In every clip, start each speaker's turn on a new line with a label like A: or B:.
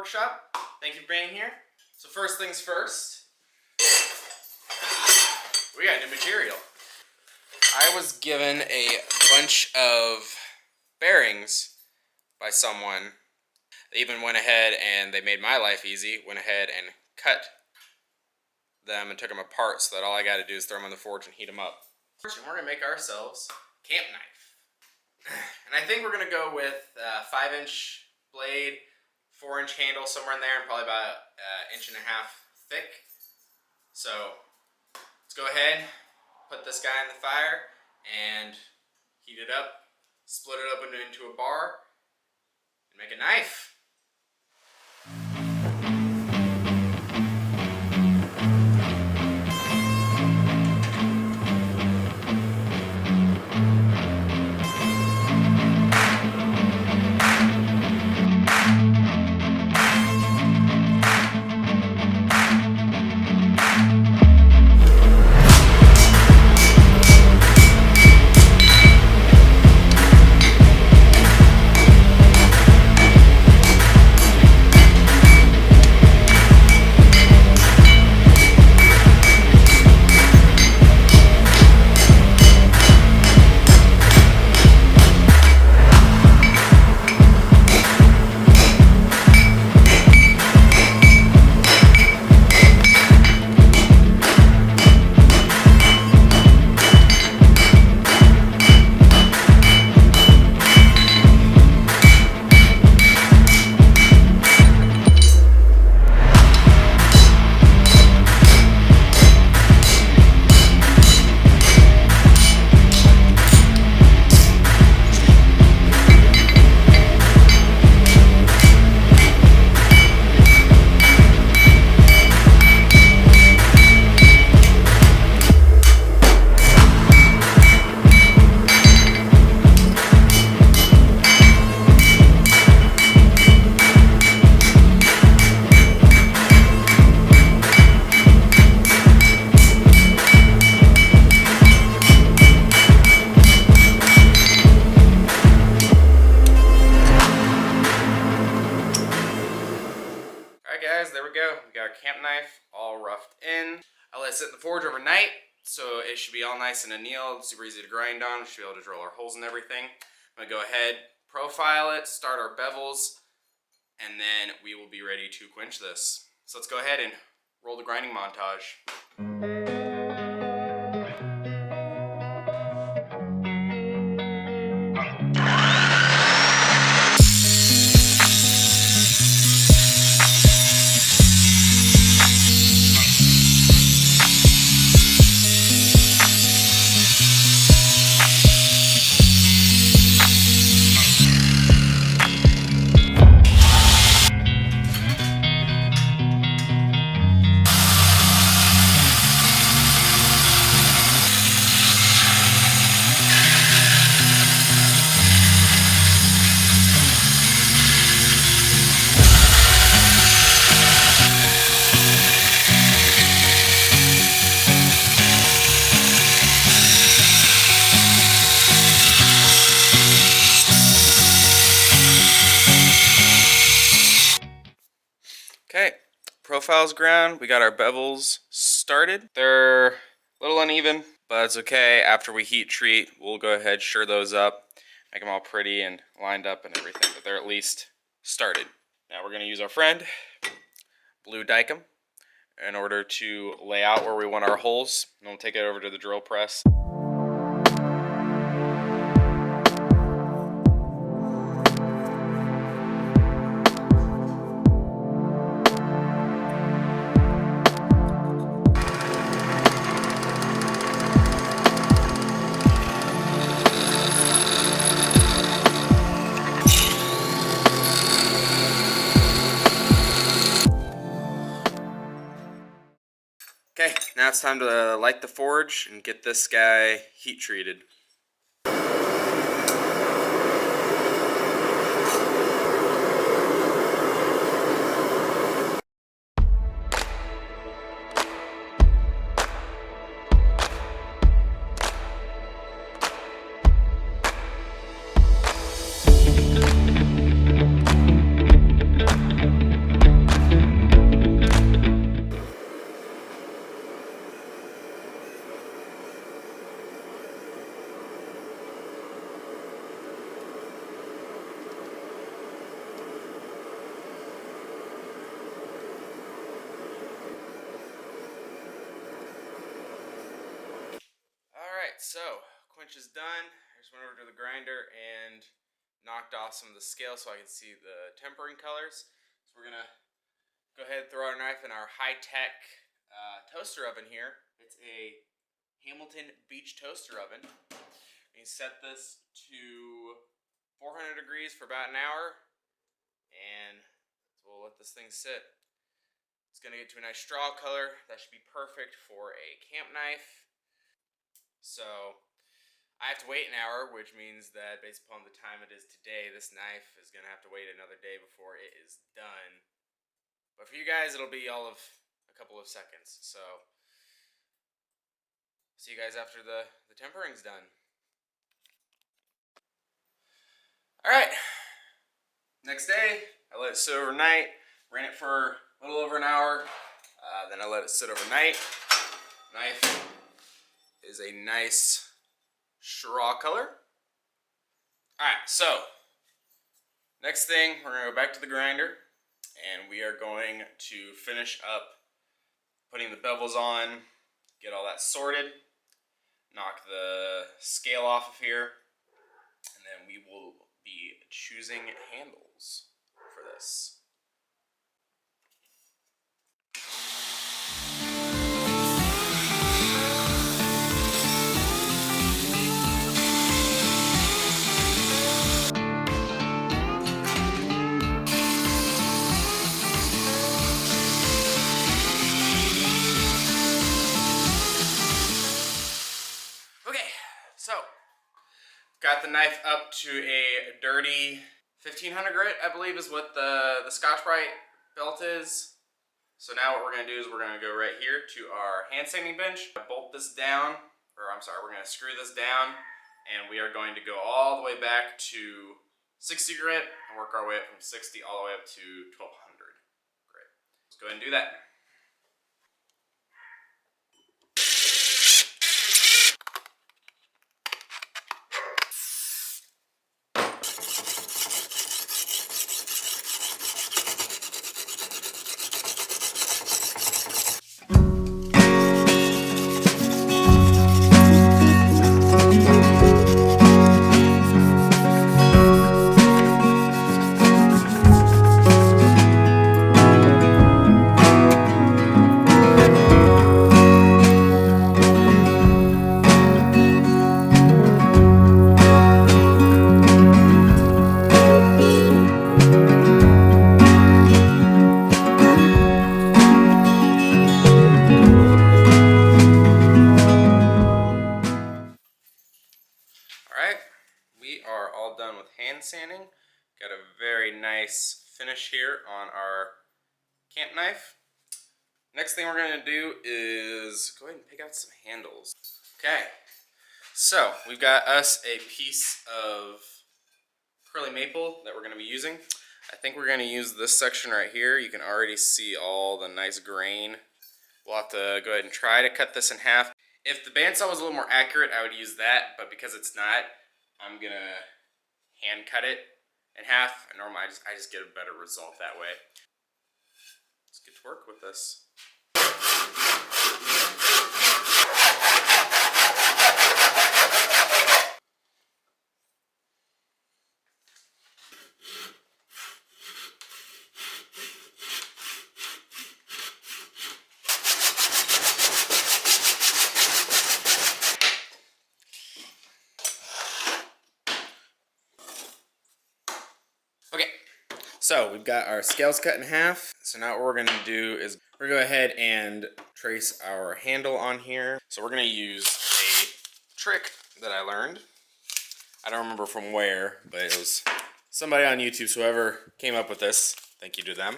A: workshop. Thank you for being here. So first things first, we got new material. I was given a bunch of bearings by someone. They even went ahead and they made my life easy, went ahead and cut them and took them apart so that all I got to do is throw them on the forge and heat them up. And we're going to make ourselves a camp knife. And I think we're going to go with 5-inch blade, 4-inch handle, somewhere in there, and probably about an 1.5 inches thick. So let's go ahead, put this guy in the fire, and heat it up, split it up into a bar, and make a knife. There we go. We got our camp knife all roughed in. I let it sit in the forge overnight, so it should be all nice and annealed, super easy to grind on. We should be able to drill our holes and everything. I'm going to go ahead, profile it, start our bevels, and then we will be ready to quench this. So let's go ahead and roll the grinding montage. Okay, profile's ground. We got our bevels started. They're a little uneven, but it's okay. After we heat treat, we'll go ahead, sure those up, make them all pretty and lined up and everything, but they're at least started. Now we're going to use our friend, Blue Dykem, in order to lay out where we want our holes, and we'll take it over to the drill press. Okay, now it's time to light the forge and get this guy heat treated. so quench is done. I just went over to the grinder and knocked off some of the scale so I can see the tempering colors. So we're gonna go ahead and throw our knife in our high-tech toaster oven here. It's a Hamilton Beach toaster oven. You set this to 400 degrees for about an hour, and we'll let this thing sit. It's gonna get to a nice straw color. That should be perfect for a camp knife. So I have to wait an hour, which means that based upon the time it is today, this knife is gonna have to wait another day before it is done. But for you guys, it'll be all of a couple of seconds. So see you guys after the tempering's done. Alright, next day, I let it sit overnight, ran it for a little over an hour, then I let it sit overnight. Knife is a nice straw color. Alright, so, next thing, we're going to go back to the grinder, and we are going to finish up putting the bevels on, get all that sorted, knock the scale off of here, and then we will be choosing handles for this. Okay, so got the knife up to a dirty 1500 grit, I believe is what the Scotch-Brite belt is. So now what we're going to do is we're going to go right here to our hand sanding bench, bolt this down, or I'm sorry, we're going to screw this down, and we are going to go all the way back to 60 grit and work our way up from 60 all the way up to 1200 grit. Let's go ahead and do that. Alright, we are all done with hand sanding. Got a very nice finish here on our camp knife. Next thing we're going to do is go ahead and pick out some handles. Okay, so we've got us a piece of curly maple that we're going to be using. I think we're going to use this section right here. You can already see all the nice grain. We'll have to go ahead and try to cut this in half. If the bandsaw was a little more accurate, I would use that, but because it's not, I'm going to hand cut it in half. And normally I just get a better result that way. Let's get to work with this. Okay, so we've got our scales cut in half. So now what we're going to do is we're going to go ahead and trace our handle on here. So we're going to use a trick that I learned. I don't remember from where, but it was somebody on YouTube. So whoever came up with this, thank you to them.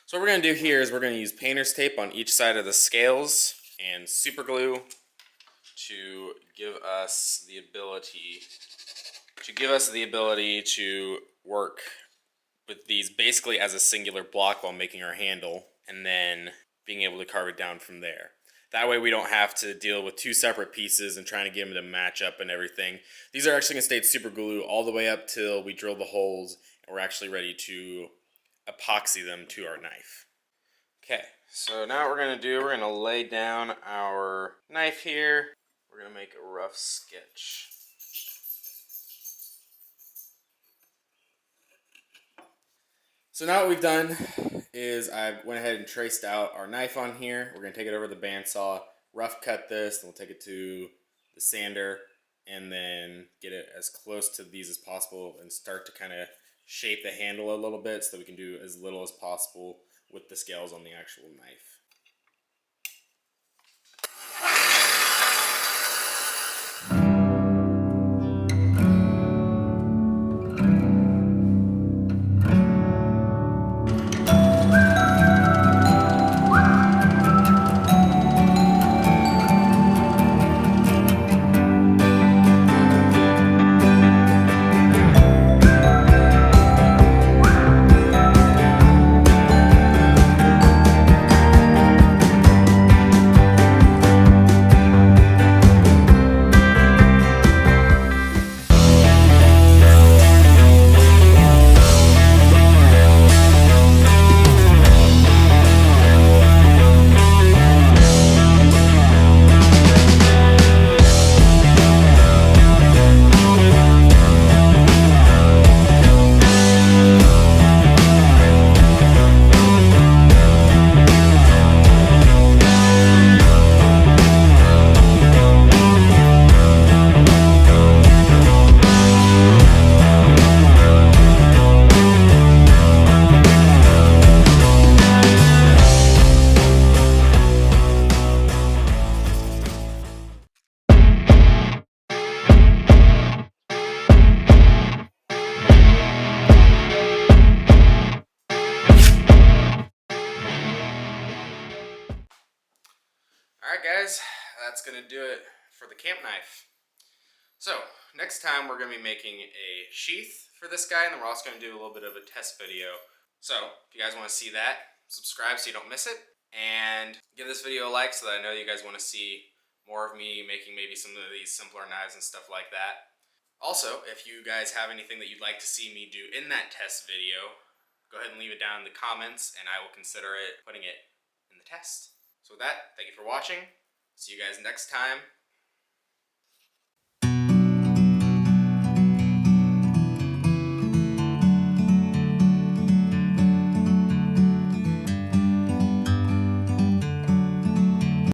A: So what we're going to do here is we're going to use painter's tape on each side of the scales and super glue to give us the ability to work with these basically as a singular block while making our handle, and then being able to carve it down from there. That way we don't have to deal with two separate pieces and trying to get them to match up and everything. These are actually going to stay super glue all the way up till we drill the holes and we're actually ready to epoxy them to our knife. Okay, so now what we're going to do, we're going to lay down our knife here. We're we're gonna make a rough sketch. So now what we've done is I went ahead and traced out our knife on here. We're gonna take it over the bandsaw, rough cut this, and we'll take it to the sander and then get it as close to these as possible and start to kind of shape the handle a little bit so that we can do as little as possible with the scales on the actual knife. Alright guys, that's going to do it for the camp knife. So, next time we're going to be making a sheath for this guy, and then we're also going to do a little bit of a test video. So, if you guys want to see that, subscribe so you don't miss it, and give this video a like so that I know you guys want to see more of me making maybe some of these simpler knives and stuff like that. Also, if you guys have anything that you'd like to see me do in that test video, go ahead and leave it down in the comments, and I will consider putting it in the test. So with that, thank you for watching. See you guys next time.